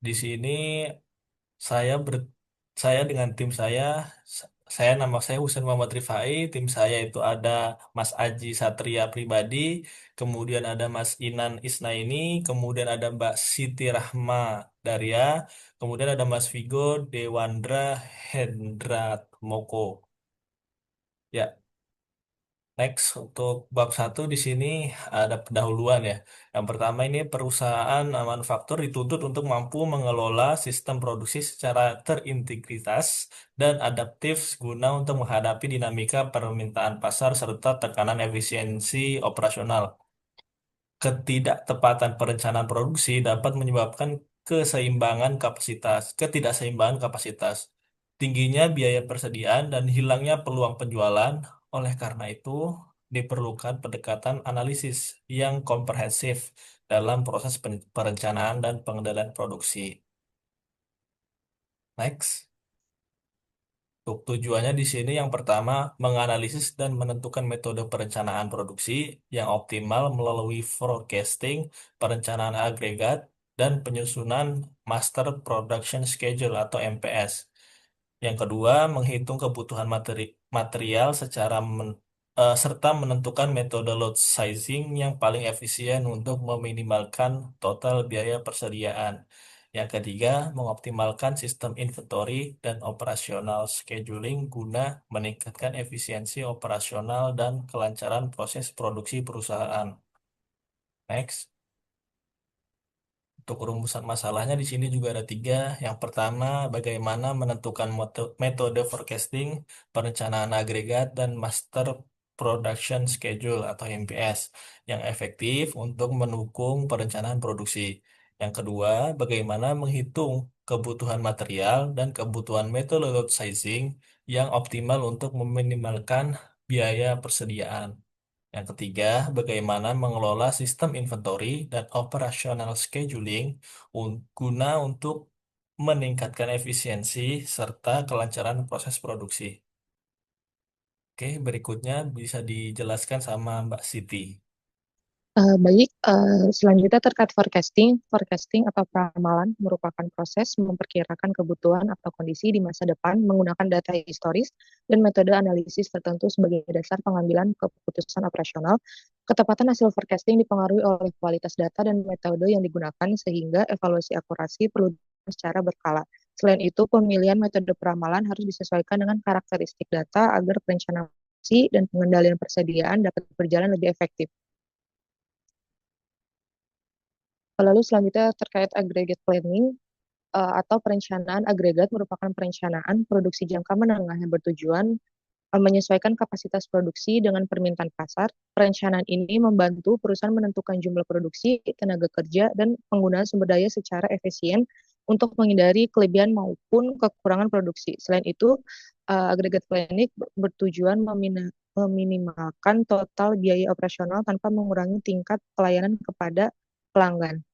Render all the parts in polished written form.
Di sini saya ber, saya dengan tim saya, nama saya Husain Muhammad Rifai, tim saya itu ada Mas Aji Satria Pribadi, kemudian ada Mas Inan Isnaini, kemudian ada Mbak Siti Rahma Daria, kemudian ada Mas Vigo Dewandra Hendratmoko. Ya, next, untuk bab satu di sini ada pendahuluan ya. Yang pertama ini perusahaan manufaktur dituntut untuk mampu mengelola sistem produksi secara terintegritas dan adaptif guna untuk menghadapi dinamika permintaan pasar serta tekanan efisiensi operasional. Ketidaktepatan perencanaan produksi dapat menyebabkan ketidakseimbangan kapasitas, tingginya biaya persediaan, dan hilangnya peluang penjualan. Oleh karena itu, diperlukan pendekatan analisis yang komprehensif dalam proses perencanaan dan pengendalian produksi. Next. Untuk tujuannya di sini yang pertama, menganalisis dan menentukan metode perencanaan produksi yang optimal melalui forecasting, perencanaan agregat, dan penyusunan Master Production Schedule atau MPS. Yang kedua, menghitung kebutuhan material serta menentukan metode load sizing yang paling efisien untuk meminimalkan total biaya persediaan. Yang ketiga, mengoptimalkan sistem inventory dan operasional scheduling guna meningkatkan efisiensi operasional dan kelancaran proses produksi perusahaan. Next. Untuk rumusan masalahnya di sini juga ada tiga. Yang pertama, bagaimana menentukan metode forecasting, perencanaan agregat, dan master production schedule atau MPS yang efektif untuk mendukung perencanaan produksi. Yang kedua, bagaimana menghitung kebutuhan material dan kebutuhan metode load sizing yang optimal untuk meminimalkan biaya persediaan. Yang ketiga, bagaimana mengelola sistem inventory dan operational scheduling guna untuk meningkatkan efisiensi serta kelancaran proses produksi. Oke, berikutnya bisa dijelaskan sama Mbak Siti. Baik, selanjutnya terkait forecasting. Forecasting atau peramalan merupakan proses memperkirakan kebutuhan atau kondisi di masa depan menggunakan data historis dan metode analisis tertentu sebagai dasar pengambilan keputusan operasional. Ketepatan hasil forecasting dipengaruhi oleh kualitas data dan metode yang digunakan sehingga evaluasi akurasi perlu dilakukan secara berkala. Selain itu, pemilihan metode peramalan harus disesuaikan dengan karakteristik data agar perencanaan dan pengendalian persediaan dapat berjalan lebih efektif. Lalu selanjutnya terkait aggregate planning atau perencanaan agregat merupakan perencanaan produksi jangka menengah yang bertujuan menyesuaikan kapasitas produksi dengan permintaan pasar. Perencanaan ini membantu perusahaan menentukan jumlah produksi, tenaga kerja, dan penggunaan sumber daya secara efisien untuk menghindari kelebihan maupun kekurangan produksi. Selain itu, aggregate planning bertujuan meminimalkan total biaya operasional tanpa mengurangi tingkat pelayanan kepada pelanggan.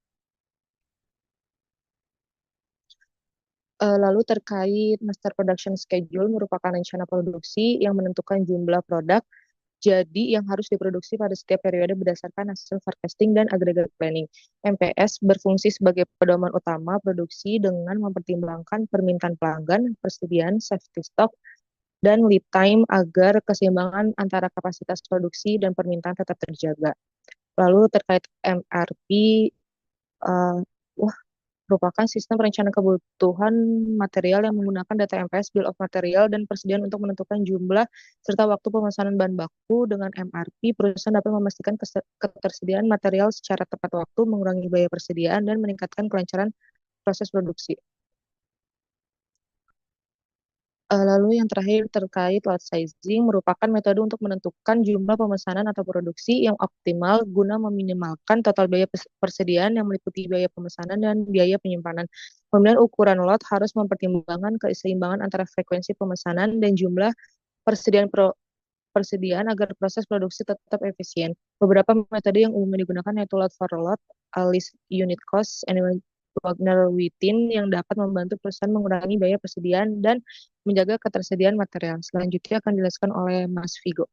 Lalu terkait master production schedule merupakan rencana produksi yang menentukan jumlah produk jadi yang harus diproduksi pada setiap periode berdasarkan hasil forecasting dan aggregate planning. MPS berfungsi sebagai pedoman utama produksi dengan mempertimbangkan permintaan pelanggan, persediaan, safety stock, dan lead time agar keseimbangan antara kapasitas produksi dan permintaan tetap terjaga. Lalu terkait MRP, uh, merupakan sistem perencanaan kebutuhan material yang menggunakan data MPS, Bill of Material, dan persediaan untuk menentukan jumlah serta waktu pemesanan bahan baku. Dengan MRP, perusahaan dapat memastikan ketersediaan material secara tepat waktu, mengurangi biaya persediaan, dan meningkatkan kelancaran proses produksi. Lalu yang terakhir terkait lot sizing merupakan metode untuk menentukan jumlah pemesanan atau produksi yang optimal guna meminimalkan total biaya persediaan yang meliputi biaya pemesanan dan biaya penyimpanan. Pemilihan ukuran lot harus mempertimbangkan keseimbangan antara frekuensi pemesanan dan jumlah persediaan agar proses produksi tetap efisien. Beberapa metode yang umumnya digunakan yaitu lot for lot, list unit cost, and Wagner Wittin yang dapat membantu perusahaan mengurangi biaya persediaan dan menjaga ketersediaan material. Selanjutnya akan dijelaskan oleh Mas Vigo.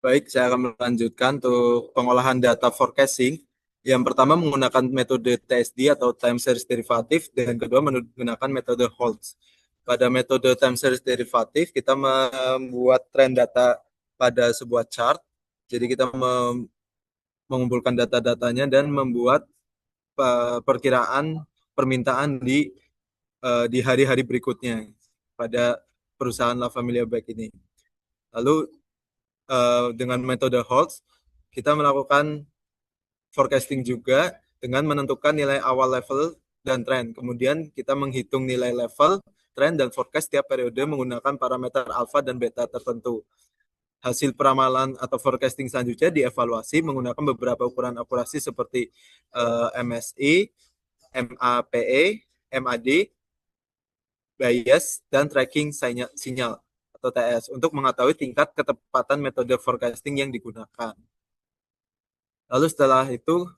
Baik, saya akan melanjutkan untuk pengolahan data forecasting. Yang pertama menggunakan metode TSD atau time series derivative, dan kedua menggunakan metode Holtz. Pada metode time series derivative, kita membuat trend data pada sebuah chart. Jadi kita mengumpulkan data-datanya dan membuat perkiraan permintaan di hari-hari berikutnya pada perusahaan La Familia Bag ini. Lalu dengan metode Holtz, kita melakukan forecasting juga dengan menentukan nilai awal level dan tren. Kemudian kita menghitung nilai level, tren, dan forecast tiap periode menggunakan parameter alpha dan beta tertentu. Hasil peramalan atau forecasting selanjutnya dievaluasi menggunakan beberapa ukuran akurasi seperti MSI, MAPE, MAD, bias, dan tracking sinyal atau TS untuk mengetahui tingkat ketepatan metode forecasting yang digunakan. Lalu setelah itu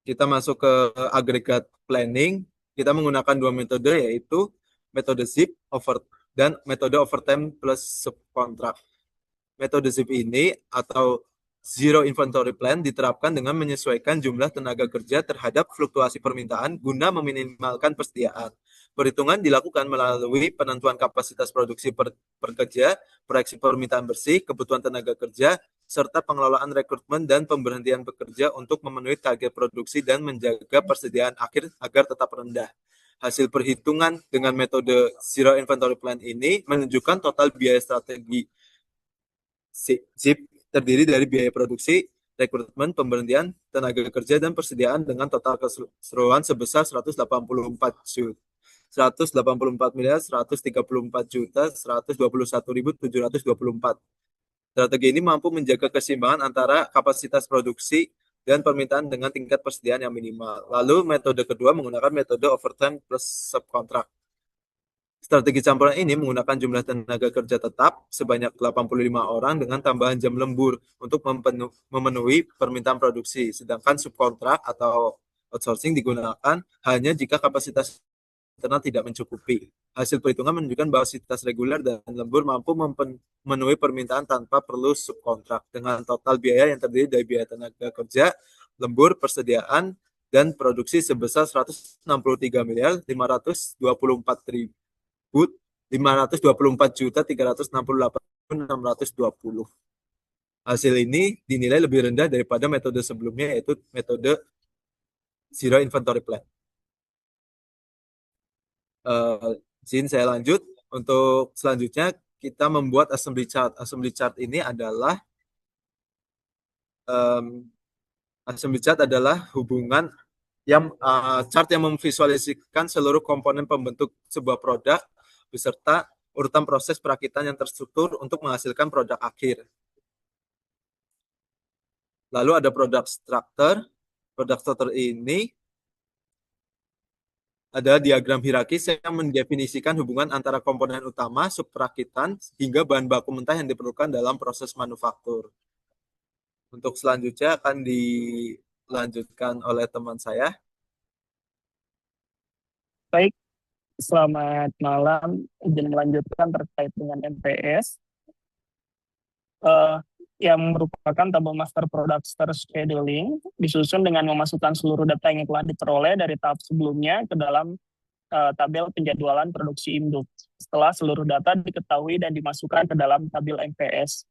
kita masuk ke agregat planning. Kita menggunakan dua metode, yaitu metode ZIP dan metode overtime plus subkontrak. Metode ZIP ini atau Zero Inventory Plan diterapkan dengan menyesuaikan jumlah tenaga kerja terhadap fluktuasi permintaan guna meminimalkan persediaan. Perhitungan dilakukan melalui penentuan kapasitas produksi per kerja, proyeksi permintaan bersih, kebutuhan tenaga kerja, serta pengelolaan rekrutmen dan pemberhentian pekerja untuk memenuhi target produksi dan menjaga persediaan akhir agar tetap rendah. Hasil perhitungan dengan metode Zero Inventory Plan ini menunjukkan total biaya strategi ZIP terdiri dari biaya produksi, rekrutmen, pemberhentian, tenaga kerja, dan persediaan dengan total keseluruhan sebesar 184 miliar 134 juta 121.724. Strategi ini mampu menjaga keseimbangan antara kapasitas produksi dan permintaan dengan tingkat persediaan yang minimal. Lalu metode kedua menggunakan metode overtime plus subkontrak. Strategi campuran ini menggunakan jumlah tenaga kerja tetap sebanyak 85 orang dengan tambahan jam lembur untuk memenuhi permintaan produksi, sedangkan subkontrak atau outsourcing digunakan hanya jika kapasitas internal tidak mencukupi. Hasil perhitungan menunjukkan bahwa sivitas reguler dan lembur mampu memenuhi permintaan tanpa perlu subkontrak, dengan total biaya yang terdiri dari biaya tenaga kerja, lembur, persediaan, dan produksi sebesar 163 miliar 524 juta 364.620. Hasil ini dinilai lebih rendah daripada metode sebelumnya, yaitu metode Zero Inventory Plan. Saya lanjut. Untuk selanjutnya kita membuat assembly chart. Assembly chart ini adalah hubungan yang chart yang memvisualisasikan seluruh komponen pembentuk sebuah produk beserta urutan proses perakitan yang terstruktur untuk menghasilkan produk akhir. Lalu ada product structure. Product structure ini ada diagram hierarkis yang mendefinisikan hubungan antara komponen utama, subperakitan, hingga bahan baku mentah yang diperlukan dalam proses manufaktur. Untuk selanjutnya akan dilanjutkan oleh teman saya. Baik, selamat malam. Izin melanjutkan terkait dengan MPS. Yang merupakan tabel master producer scheduling disusun dengan memasukkan seluruh data yang telah diperoleh dari tahap sebelumnya ke dalam tabel penjadwalan produksi induk. Setelah seluruh data diketahui dan dimasukkan ke dalam tabel MPS,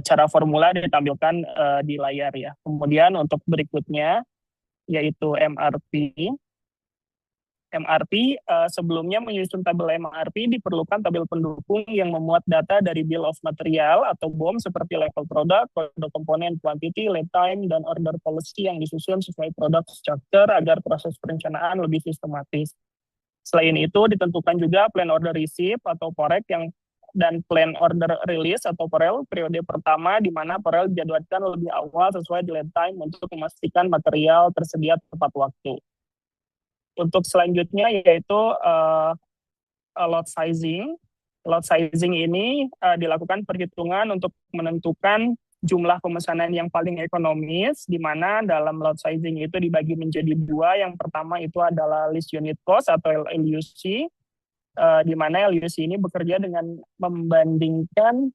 cara formula ditampilkan di layar ya. Kemudian untuk berikutnya yaitu MRP. Sebelumnya menyusun tabel MRP diperlukan tabel pendukung yang memuat data dari bill of material atau BOM seperti level produk, kode komponen, quantity, lead time, dan order policy yang disusun sesuai product structure agar proses perencanaan lebih sistematis. Selain itu ditentukan juga plan order receive atau POREC dan plan order release atau POREL periode pertama, di mana POREL dijadwalkan lebih awal sesuai lead time untuk memastikan material tersedia tepat waktu. Untuk selanjutnya yaitu lot sizing. Lot sizing ini dilakukan perhitungan untuk menentukan jumlah pemesanan yang paling ekonomis, di mana dalam lot sizing itu dibagi menjadi dua. Yang pertama itu adalah list unit cost atau LUC, di mana LUC ini bekerja dengan membandingkan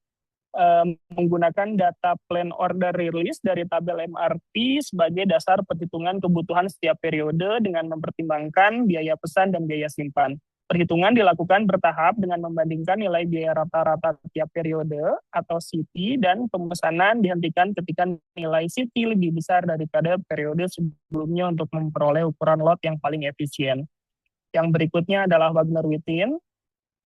menggunakan data plan order release dari tabel MRP sebagai dasar perhitungan kebutuhan setiap periode dengan mempertimbangkan biaya pesan dan biaya simpan. Perhitungan dilakukan bertahap dengan membandingkan nilai biaya rata-rata tiap periode atau CP, dan pemesanan dihentikan ketika nilai CP lebih besar daripada periode sebelumnya untuk memperoleh ukuran lot yang paling efisien. Yang berikutnya adalah Wagner-Wittin.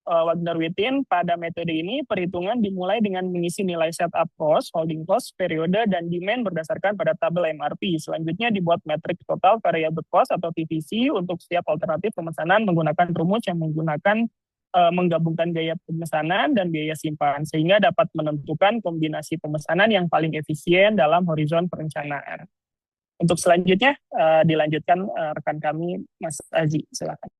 Wagner-Wittin pada metode ini perhitungan dimulai dengan mengisi nilai setup cost, holding cost, periode, dan demand berdasarkan pada tabel MRP. Selanjutnya dibuat metrik total variable cost atau TVC untuk setiap alternatif pemesanan menggunakan rumus yang menggunakan menggabungkan biaya pemesanan dan biaya simpan sehingga dapat menentukan kombinasi pemesanan yang paling efisien dalam horizon perencanaan. Untuk selanjutnya dilanjutkan rekan kami Mas Aji, silakan.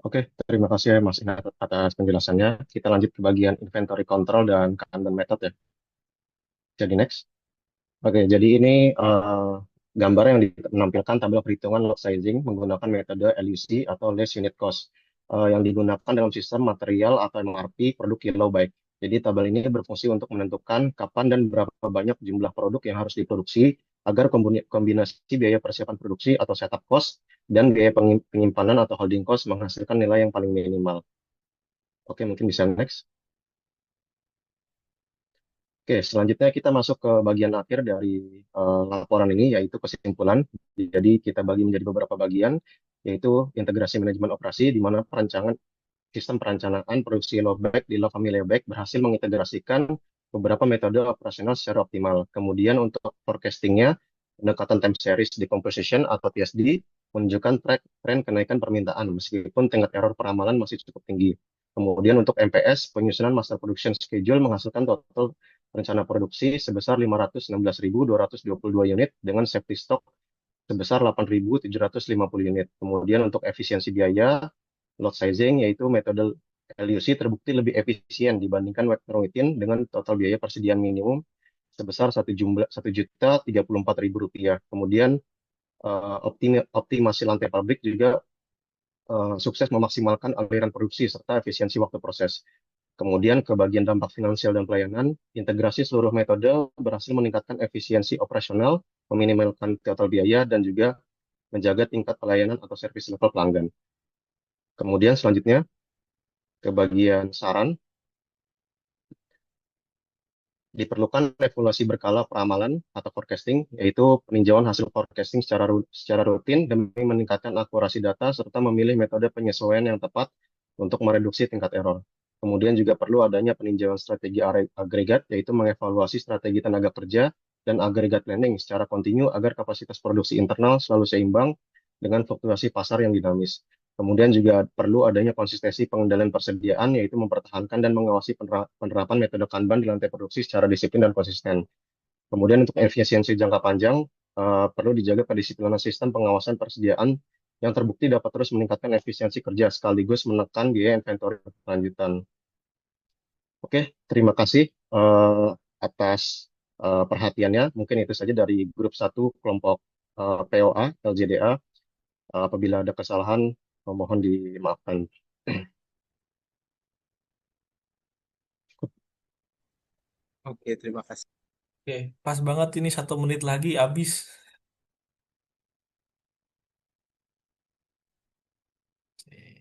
Oke, terima kasih ya Mas Inat atas penjelasannya. Kita lanjut ke bagian inventory control dan Kanban method ya. Jadi next. Oke, jadi ini gambar yang menampilkan tabel perhitungan lot sizing menggunakan metode LUC atau less unit cost yang digunakan dalam sistem material atau MRP produk kilo byte. Jadi tabel ini berfungsi untuk menentukan kapan dan berapa banyak jumlah produk yang harus diproduksi agar kombinasi biaya persiapan produksi atau setup cost dan biaya penyimpanan atau holding cost menghasilkan nilai yang paling minimal. Oke, mungkin bisa next. Oke, selanjutnya kita masuk ke bagian akhir dari laporan ini, yaitu kesimpulan. Jadi kita bagi menjadi beberapa bagian, yaitu integrasi manajemen operasi, di mana sistem perencanaan produksi low back di low family back berhasil mengintegrasikan beberapa metode operasional secara optimal. Kemudian untuk forecastingnya, pendekatan time series decomposition atau TSD menunjukkan tren kenaikan permintaan, meskipun tingkat error peramalan masih cukup tinggi. Kemudian untuk MPS, penyusunan master production schedule menghasilkan total rencana produksi sebesar 516.222 unit dengan safety stock sebesar 8.750 unit. Kemudian untuk efisiensi biaya, lot sizing yaitu metode LUC terbukti lebih efisien dibandingkan Wagner-Wittin dengan total biaya persediaan minimum sebesar 1.034.000 rupiah. Kemudian optimasi lantai pabrik juga sukses memaksimalkan aliran produksi serta efisiensi waktu proses. Kemudian ke bagian dampak finansial dan pelayanan, integrasi seluruh metode berhasil meningkatkan efisiensi operasional, meminimalkan total biaya, dan juga menjaga tingkat pelayanan atau service level pelanggan. Kemudian selanjutnya ke bagian saran, diperlukan evaluasi berkala peramalan atau forecasting, yaitu peninjauan hasil forecasting secara rutin demi meningkatkan akurasi data serta memilih metode penyesuaian yang tepat untuk mereduksi tingkat error. Kemudian juga perlu adanya peninjauan strategi agregat, yaitu mengevaluasi strategi tenaga kerja dan agregat planning secara kontinu agar kapasitas produksi internal selalu seimbang dengan fluktuasi pasar yang dinamis. Kemudian juga perlu adanya konsistensi pengendalian persediaan, yaitu mempertahankan dan mengawasi penerapan metode Kanban di lantai produksi secara disiplin dan konsisten. Kemudian untuk efisiensi jangka panjang, perlu dijaga kedisiplinan sistem pengawasan persediaan yang terbukti dapat terus meningkatkan efisiensi kerja sekaligus menekan biaya inventory berkelanjutan. Oke, terima kasih atas perhatiannya. Mungkin itu saja dari grup 1 kelompok POA, LJDA. Apabila ada kesalahan, mohon dimaafkan. Oke, terima kasih. Oke, pas banget ini 1 menit lagi habis. Oke.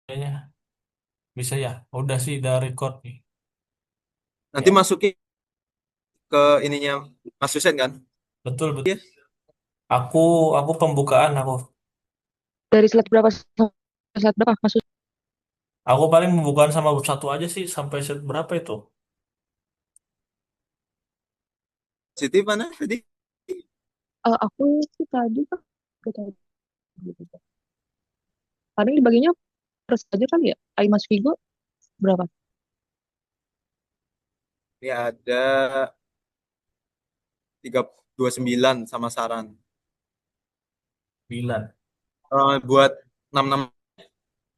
Kayaknya bisa ya. Udah sih, udah record nih. Nanti Ya, masukin ke ininya Mas Husen kan? betul betul. Iya. Aku aku pembukaan aku. Dari slide berapa sampai slide berapa? Maksud Aku paling pembukaan sama bab satu aja sih sampai set berapa itu? Siti mana tadi? aku sih tadi kan udah tahu gitu. Paling dibaginya terus aja kali ya. Ai Mas Vigo berapa? Ini ada 329 sama saran. 9. Buat 66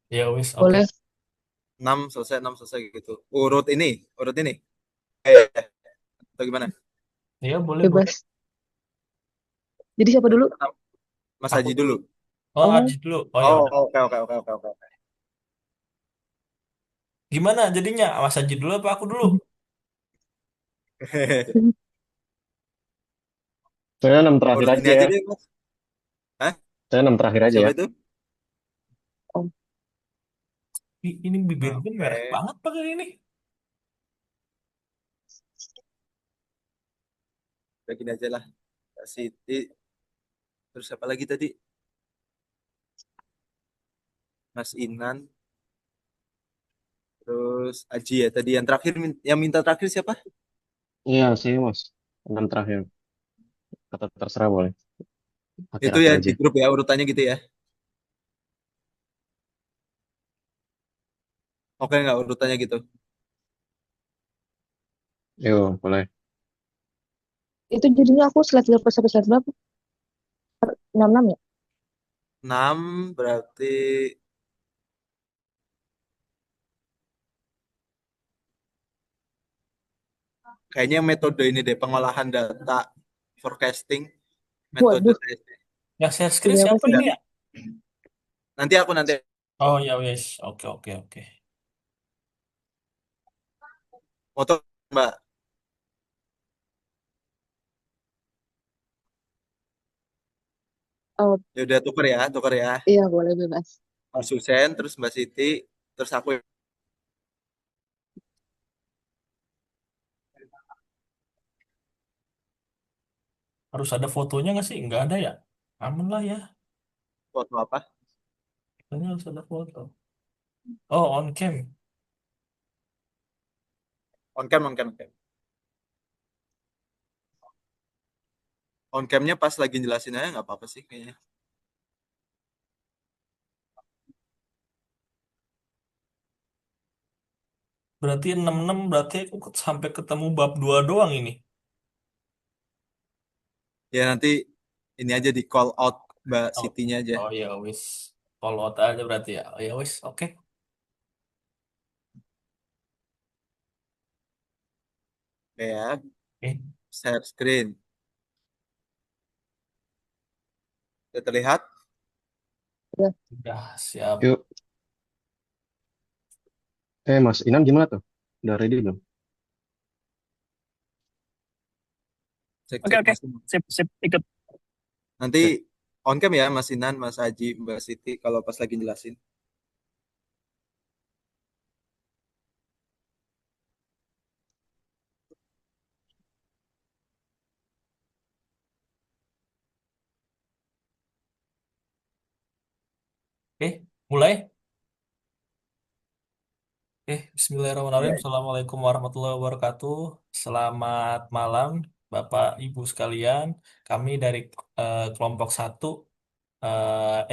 Ya wis, oke. Boleh 6 selesai gitu. Urut ini. Eh, atau gimana? Ya boleh boleh. bebas. Jadi siapa dulu? Mas Aku Haji dulu. dulu. Oh, Oh, Aji dulu. Oh ya Oh, udah. oke oke oke oke oke. Gimana jadinya? Mas Aji dulu apa aku dulu? Saya 6 terakhir Urut ini aja aja ya. deh, Mas. Hah? Saya 6 terakhir aja Siapa ya. itu? oh. Ini bibir gue merah Oke. banget pakai ini. Begini aja lah. Kak Siti. Terus apa lagi tadi? Mas Inan. Terus Aji ya. Tadi yang terakhir, yang minta terakhir siapa? Iya sih Mas. 6 terakhir. Kata terserah boleh. Itu Akhir-akhir ya di aja. grup ya, urutannya gitu ya. Oke nggak urutannya gitu? Yo, boleh. Itu jadinya aku slide berapa sampai slide berapa? 66 ya? 6 berarti kayaknya metode ini deh, pengolahan data forecasting, metode Waduh, TSD. Yang share screen ini apa siapa sih Ya, ini ini? ya? nanti Oh ya wis. Oke oke oke. foto Mbak. Oh, Ya udah tuker ya. iya boleh bebas. Mas Husen, terus Mbak Siti, terus aku. Harus ada fotonya nggak sih? Nggak ada ya? Aman lah ya. Foto apa? Katanya harus ada foto. Oh, on cam. On cam. On camnya pas lagi jelasin aja nggak apa-apa sih kayaknya. Berarti 66 berarti aku sampai ketemu bab 2 doang ini. Ya nanti ini aja di call out Mbak Oh, Sitinya aja. oh ya wis. Follow out aja berarti ya. Oh ya wis, oke. Oke ya, Eh, share screen. Sudah terlihat? Udah. udah siap. Yuk. Mas Inan gimana tuh? Udah ready belum? Cek Oke, cek oke. Mas. Sip, sip, ikut. Nanti Oke. on cam ya Mas Inan, Mas Haji, Mbak Siti kalau pas lagi jelasin. Mulai. Bismillahirrahmanirrahim. Mulai. Assalamualaikum warahmatullahi wabarakatuh. Selamat malam, Bapak Ibu sekalian. Kami dari kelompok satu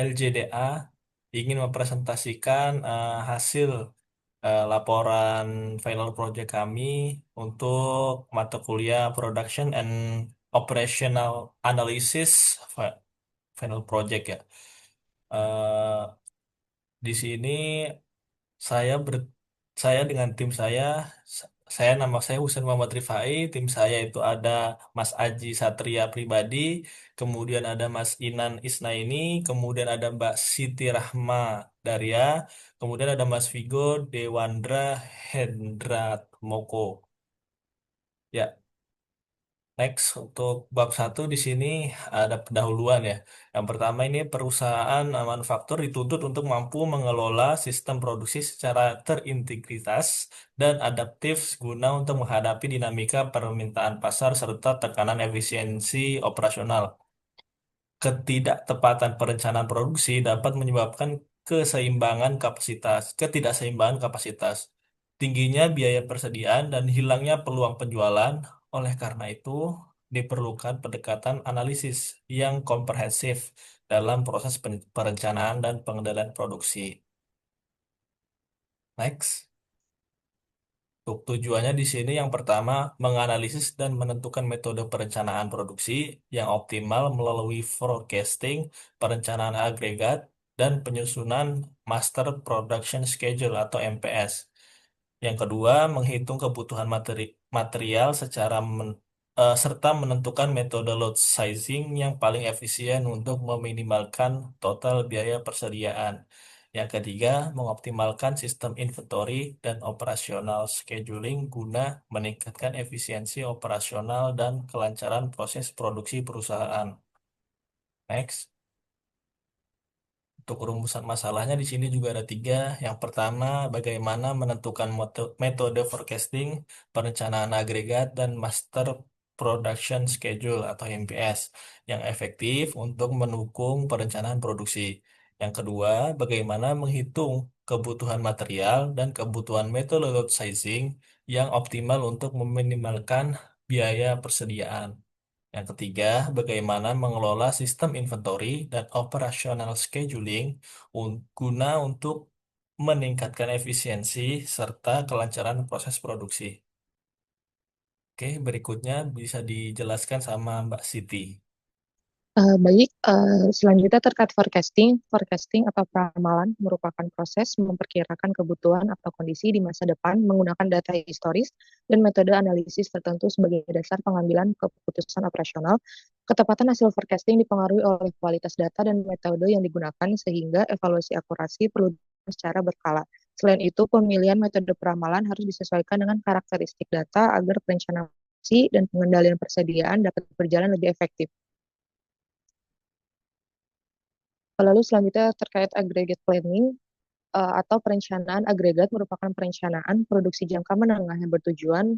LJDA ingin mempresentasikan hasil laporan final project kami untuk mata kuliah Production and Operational Analysis final project ya. Eh, di sini saya ber saya dengan tim saya nama saya Husen Muhammad Rifai, tim saya itu ada Mas Aji Satria Pribadi, kemudian ada Mas Inan Isnaini, kemudian ada Mbak Siti Rahma Daria, kemudian ada Mas Vigo Dewandra Hendrat Moko. Ya, Next, untuk bab satu di sini ada pendahuluan ya. Yang pertama ini perusahaan manufaktur dituntut untuk mampu mengelola sistem produksi secara terintegritas dan adaptif guna untuk menghadapi dinamika permintaan pasar serta tekanan efisiensi operasional. Ketidaktepatan perencanaan produksi dapat menyebabkan ketidakseimbangan kapasitas, tingginya biaya persediaan dan hilangnya peluang penjualan. Oleh karena itu, diperlukan pendekatan analisis yang komprehensif dalam proses perencanaan dan pengendalian produksi. Next. Untuk tujuannya di sini yang pertama, menganalisis dan menentukan metode perencanaan produksi yang optimal melalui forecasting, perencanaan agregat, dan penyusunan Master Production Schedule atau MPS. Yang kedua, menghitung kebutuhan material serta menentukan metode load sizing yang paling efisien untuk meminimalkan total biaya persediaan. Yang ketiga, mengoptimalkan sistem inventory dan operasional scheduling guna meningkatkan efisiensi operasional dan kelancaran proses produksi perusahaan. Next. Untuk rumusan masalahnya di sini juga ada tiga. Yang pertama, bagaimana menentukan metode forecasting, perencanaan agregat, dan master production schedule atau MPS yang efektif untuk mendukung perencanaan produksi. Yang kedua, bagaimana menghitung kebutuhan material dan kebutuhan metode load sizing yang optimal untuk meminimalkan biaya persediaan. Yang ketiga, bagaimana mengelola sistem inventory dan operational scheduling guna untuk meningkatkan efisiensi serta kelancaran proses produksi. Oke, berikutnya bisa dijelaskan sama Mbak Siti. Baik, selanjutnya terkait forecasting. Forecasting atau peramalan merupakan proses memperkirakan kebutuhan atau kondisi di masa depan menggunakan data historis dan metode analisis tertentu sebagai dasar pengambilan keputusan operasional. Ketepatan hasil forecasting dipengaruhi oleh kualitas data dan metode yang digunakan sehingga evaluasi akurasi perlu dilakukan secara berkala. Selain itu, pemilihan metode peramalan harus disesuaikan dengan karakteristik data agar perencanaan dan pengendalian persediaan dapat berjalan lebih efektif. Lalu selanjutnya terkait aggregate planning atau perencanaan agregat merupakan perencanaan produksi jangka menengah yang bertujuan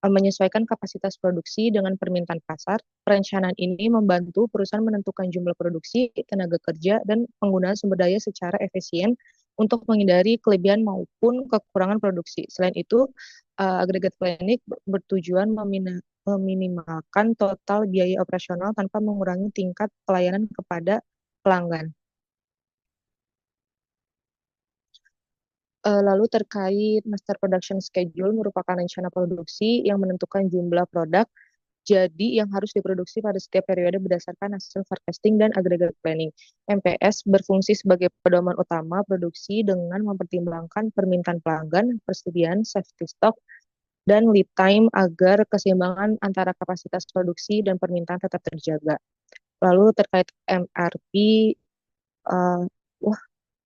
menyesuaikan kapasitas produksi dengan permintaan pasar. Perencanaan ini membantu perusahaan menentukan jumlah produksi, tenaga kerja, dan penggunaan sumber daya secara efisien untuk menghindari kelebihan maupun kekurangan produksi. Selain itu, aggregate planning bertujuan meminimalkan total biaya operasional tanpa mengurangi tingkat pelayanan kepada pelanggan. Lalu terkait master production schedule merupakan rencana produksi yang menentukan jumlah produk jadi yang harus diproduksi pada setiap periode berdasarkan hasil forecasting dan aggregate planning. MPS berfungsi sebagai pedoman utama produksi dengan mempertimbangkan permintaan pelanggan, persediaan, safety stock, dan lead time agar keseimbangan antara kapasitas produksi dan permintaan tetap terjaga. Lalu terkait MRP, uh,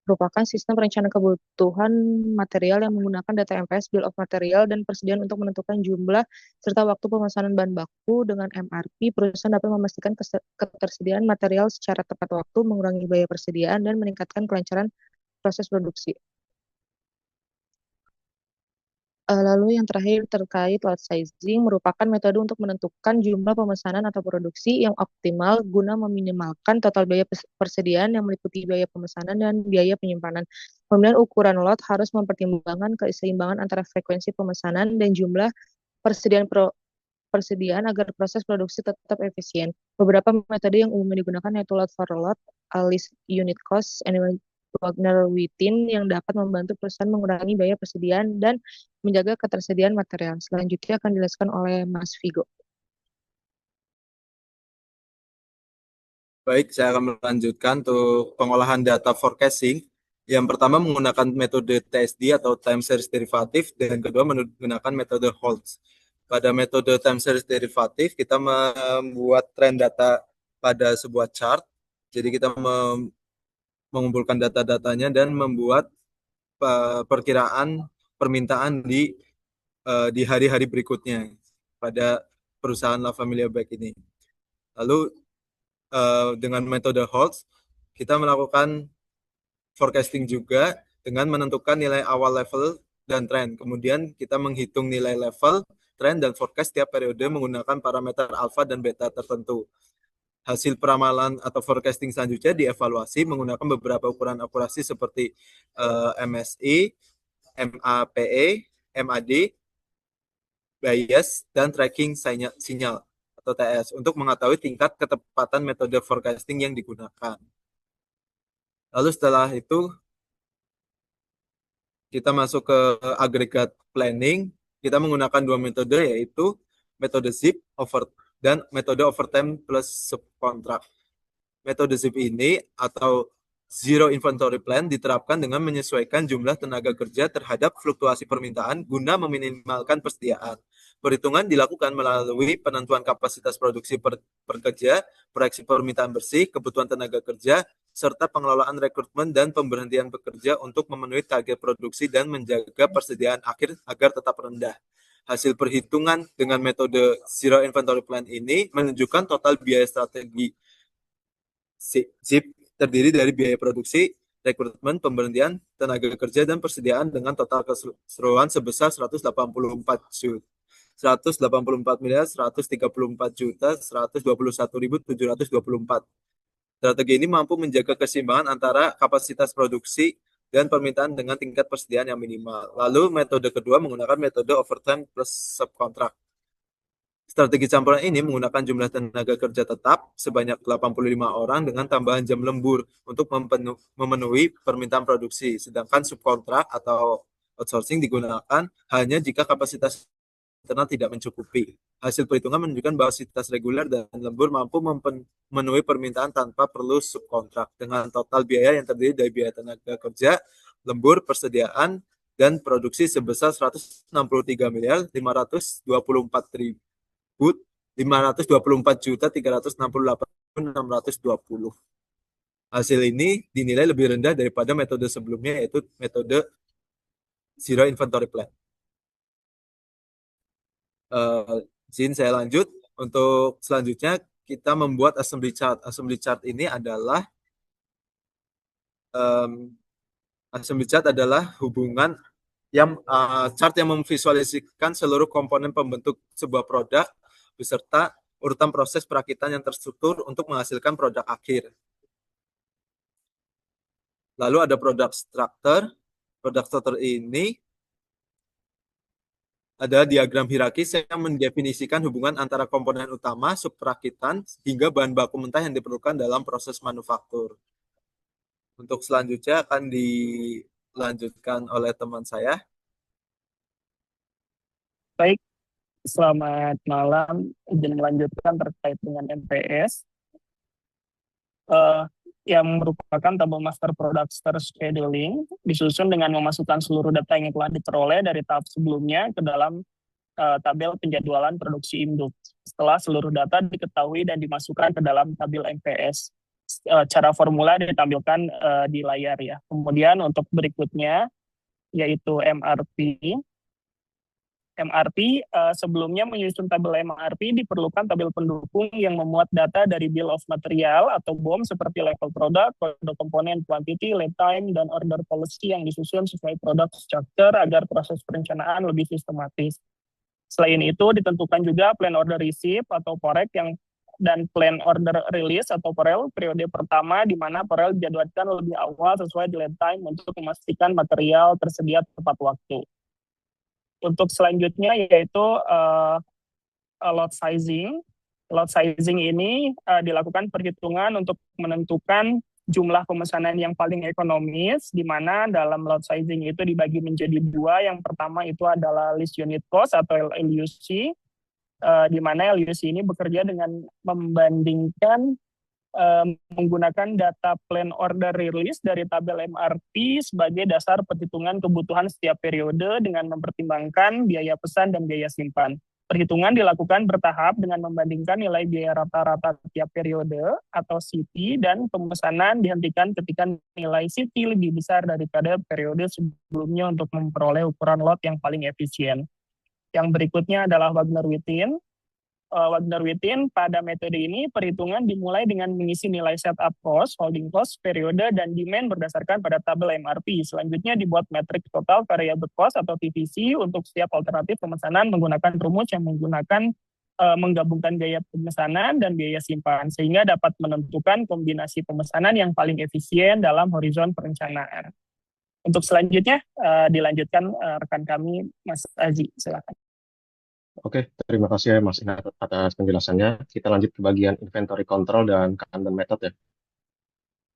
merupakan sistem perencanaan kebutuhan material yang menggunakan data MPS, Bill of Material, dan persediaan untuk menentukan jumlah serta waktu pemesanan bahan baku. Dengan MRP, perusahaan dapat memastikan ketersediaan material secara tepat waktu, mengurangi biaya persediaan, dan meningkatkan kelancaran proses produksi. Lalu yang terakhir terkait lot sizing merupakan metode untuk menentukan jumlah pemesanan atau produksi yang optimal guna meminimalkan total biaya persediaan yang meliputi biaya pemesanan dan biaya penyimpanan. Pemilihan ukuran lot harus mempertimbangkan keseimbangan antara frekuensi pemesanan dan jumlah persediaan agar proses produksi tetap efisien. Beberapa metode yang umumnya digunakan yaitu lot for lot, list unit cost, and Wagner Wittin yang dapat membantu perusahaan mengurangi biaya persediaan dan menjaga ketersediaan material. Selanjutnya akan dijelaskan oleh Mas Vigo. Baik, saya akan melanjutkan untuk pengolahan data forecasting. Yang pertama menggunakan metode TSD atau Time Series Derivative, dan kedua menggunakan metode Holtz. Pada metode Time Series Derivative, kita membuat trend data pada sebuah chart. Jadi kita mengumpulkan data-datanya dan membuat perkiraan permintaan di hari-hari berikutnya. Pada perusahaan La Familia Bag ini. Lalu dengan metode Holtz, kita melakukan forecasting juga dengan menentukan nilai awal level dan tren. Kemudian kita menghitung nilai level, tren, dan forecast setiap periode menggunakan parameter alfa dan beta tertentu. Hasil peramalan atau forecasting selanjutnya dievaluasi menggunakan beberapa ukuran akurasi seperti MSI, MAPE, MAD, bias, dan tracking sinyal atau TS untuk mengetahui tingkat ketepatan metode forecasting yang digunakan. Lalu setelah itu kita masuk ke agregat planning. Kita menggunakan dua metode, yaitu metode ZIP dan metode overtime plus subkontrak. Metode ZIP ini atau Zero Inventory Plan diterapkan dengan menyesuaikan jumlah tenaga kerja terhadap fluktuasi permintaan guna meminimalkan persediaan. Perhitungan dilakukan melalui penentuan kapasitas produksi per kerja, proyeksi permintaan bersih, kebutuhan tenaga kerja, serta pengelolaan rekrutmen dan pemberhentian pekerja untuk memenuhi target produksi dan menjaga persediaan akhir agar tetap rendah. Hasil perhitungan dengan metode Zero Inventory Plan ini menunjukkan total biaya strategi ZIP terdiri dari biaya produksi, rekrutmen, pemberhentian, tenaga kerja, dan persediaan dengan total keseluruhan sebesar 184.134.121.724. Strategi ini mampu menjaga keseimbangan antara kapasitas produksi dan permintaan dengan tingkat persediaan yang minimal. Lalu metode kedua menggunakan metode overtime plus subkontrak. Strategi campuran ini menggunakan jumlah tenaga kerja tetap sebanyak 85 orang dengan tambahan jam lembur untuk memenuhi permintaan produksi, sedangkan subkontrak atau outsourcing digunakan hanya jika kapasitas internal tidak mencukupi. Hasil perhitungan menunjukkan bahwa kapasitas reguler dan lembur mampu memenuhi permintaan tanpa perlu subkontrak dengan total biaya yang terdiri dari biaya tenaga kerja, lembur, persediaan, dan produksi sebesar 163.524.368.620. Hasil ini dinilai lebih rendah daripada metode sebelumnya, yaitu metode Zero Inventory Plan. Izin saya lanjut. Untuk selanjutnya kita membuat assembly chart. Assembly chart ini adalah hubungan yang chart yang memvisualisasikan seluruh komponen pembentuk sebuah produk beserta urutan proses perakitan yang terstruktur untuk menghasilkan produk akhir. Lalu ada product structure. Product structure ini ada diagram hierarkis yang mendefinisikan hubungan antara komponen utama, subperakitan, hingga bahan baku mentah yang diperlukan dalam proses manufaktur. Untuk selanjutnya akan dilanjutkan oleh teman saya. Baik, selamat malam. Izin melanjutkan terkait dengan MPS. Yang merupakan tabel master product scheduling disusun dengan memasukkan seluruh data yang telah diperoleh dari tahap sebelumnya ke dalam tabel penjadwalan produksi induk. Setelah seluruh data diketahui dan dimasukkan ke dalam tabel MPS, cara formula ditampilkan di layar ya. Kemudian untuk berikutnya yaitu MRP. Sebelumnya menyusun tabel MRP diperlukan tabel pendukung yang memuat data dari bill of material atau BOM seperti level product, kode komponen, quantity, lead time, dan order policy yang disusun sesuai product structure agar proses perencanaan lebih sistematis. Selain itu ditentukan juga plan order receipt atau POREC dan plan order release atau POREL periode pertama di mana POREL dijadwalkan lebih awal sesuai lead time untuk memastikan material tersedia tepat waktu. Untuk selanjutnya yaitu lot sizing. Lot sizing ini dilakukan perhitungan untuk menentukan jumlah pemesanan yang paling ekonomis, di mana dalam lot sizing itu dibagi menjadi dua. Yang pertama itu adalah list unit cost atau LUC, di mana LUC ini bekerja dengan membandingkan menggunakan data plan order release dari tabel MRP sebagai dasar perhitungan kebutuhan setiap periode dengan mempertimbangkan biaya pesan dan biaya simpan. Perhitungan dilakukan bertahap dengan membandingkan nilai biaya rata-rata tiap periode atau CP dan pemesanan dihentikan ketika nilai CP lebih besar daripada periode sebelumnya untuk memperoleh ukuran lot yang paling efisien. Yang berikutnya adalah Wagner-Wittin. Wagner Wittin, pada metode ini perhitungan dimulai dengan mengisi nilai setup cost, holding cost, periode, dan demand berdasarkan pada tabel MRP. Selanjutnya dibuat metrik total variable cost atau TVC untuk setiap alternatif pemesanan menggunakan rumus yang menggunakan menggabungkan biaya pemesanan dan biaya simpan, sehingga dapat menentukan kombinasi pemesanan yang paling efisien dalam horizon perencanaan. Untuk selanjutnya, dilanjutkan rekan kami, Mas Aziz, silakan. Oke, terima kasih ya Mas Inat atas penjelasannya. Kita lanjut ke bagian inventory control dan Kanban method ya.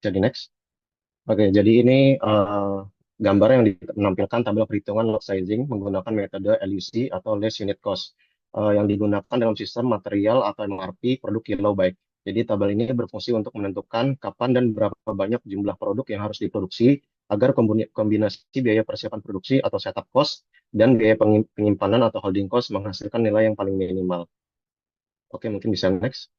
Jadi next. Oke, jadi ini gambar yang menampilkan tabel perhitungan lot sizing menggunakan metode LUC atau less unit cost yang digunakan dalam sistem material atau MRP produk kilo byte. Jadi tabel ini berfungsi untuk menentukan kapan dan berapa banyak jumlah produk yang harus diproduksi agar kombinasi biaya persiapan produksi atau setup cost dan biaya penyimpanan atau holding cost menghasilkan nilai yang paling minimal. Oke, mungkin bisa next.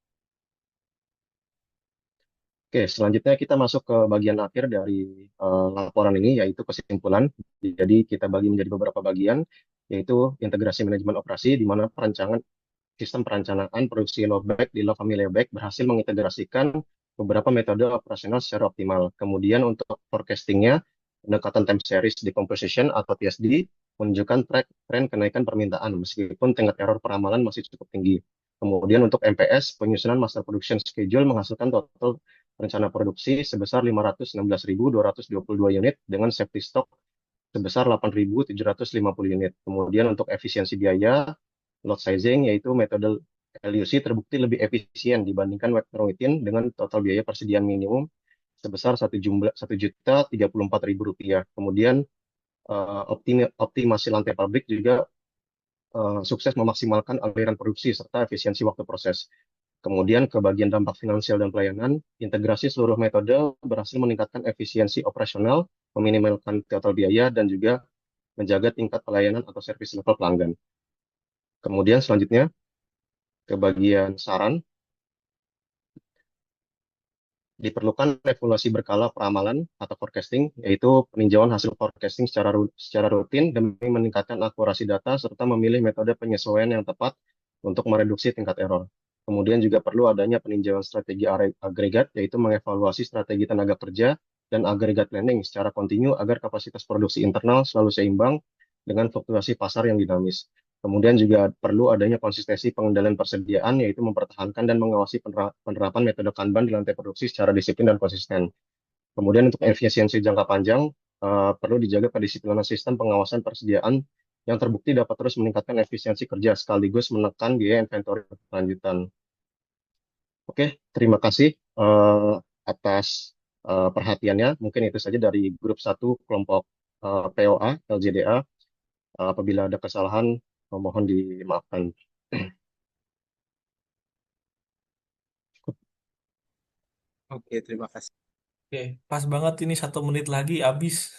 Oke, selanjutnya kita masuk ke bagian akhir dari laporan ini, yaitu kesimpulan. Jadi kita bagi menjadi beberapa bagian, yaitu integrasi manajemen operasi, di mana sistem perencanaan produksi Low-Back di Low-Familiar-Back berhasil mengintegrasikan beberapa metode operasional secara optimal. Kemudian untuk forecastingnya, pendekatan time series decomposition atau TSD menunjukkan tren kenaikan permintaan, meskipun tingkat error peramalan masih cukup tinggi. Kemudian untuk MPS, penyusunan Master Production Schedule menghasilkan total rencana produksi sebesar 516.222 unit dengan safety stock sebesar 8.750 unit. Kemudian untuk efisiensi biaya, lot sizing yaitu metode LUC terbukti lebih efisien dibandingkan Wagner Wittin dengan total biaya persediaan minimum sebesar 1.034.000 rupiah. Kemudian optimasi lantai pabrik juga sukses memaksimalkan aliran produksi serta efisiensi waktu proses. Kemudian ke bagian dampak finansial dan pelayanan, integrasi seluruh metode berhasil meningkatkan efisiensi operasional, meminimalkan total biaya, dan juga menjaga tingkat pelayanan atau service level pelanggan. Kemudian selanjutnya ke bagian saran, diperlukan evaluasi berkala peramalan atau forecasting, yaitu peninjauan hasil forecasting secara rutin demi meningkatkan akurasi data serta memilih metode penyesuaian yang tepat untuk mereduksi tingkat error. Kemudian juga perlu adanya peninjauan strategi agregat, yaitu mengevaluasi strategi tenaga kerja dan agregat planning secara kontinu agar kapasitas produksi internal selalu seimbang dengan fluktuasi pasar yang dinamis. Kemudian juga perlu adanya konsistensi pengendalian persediaan, yaitu mempertahankan dan mengawasi penerapan metode Kanban di lantai produksi secara disiplin dan konsisten. Kemudian untuk efisiensi jangka panjang, perlu dijaga kedisiplinan sistem pengawasan persediaan yang terbukti dapat terus meningkatkan efisiensi kerja sekaligus menekan biaya inventory berkelanjutan. Oke, terima kasih atas perhatiannya. Mungkin itu saja dari grup 1 kelompok POA LJDA. Apabila ada kesalahan, mohon dimaafkan. Oke, terima kasih. Oke, pas banget ini 1 menit lagi habis.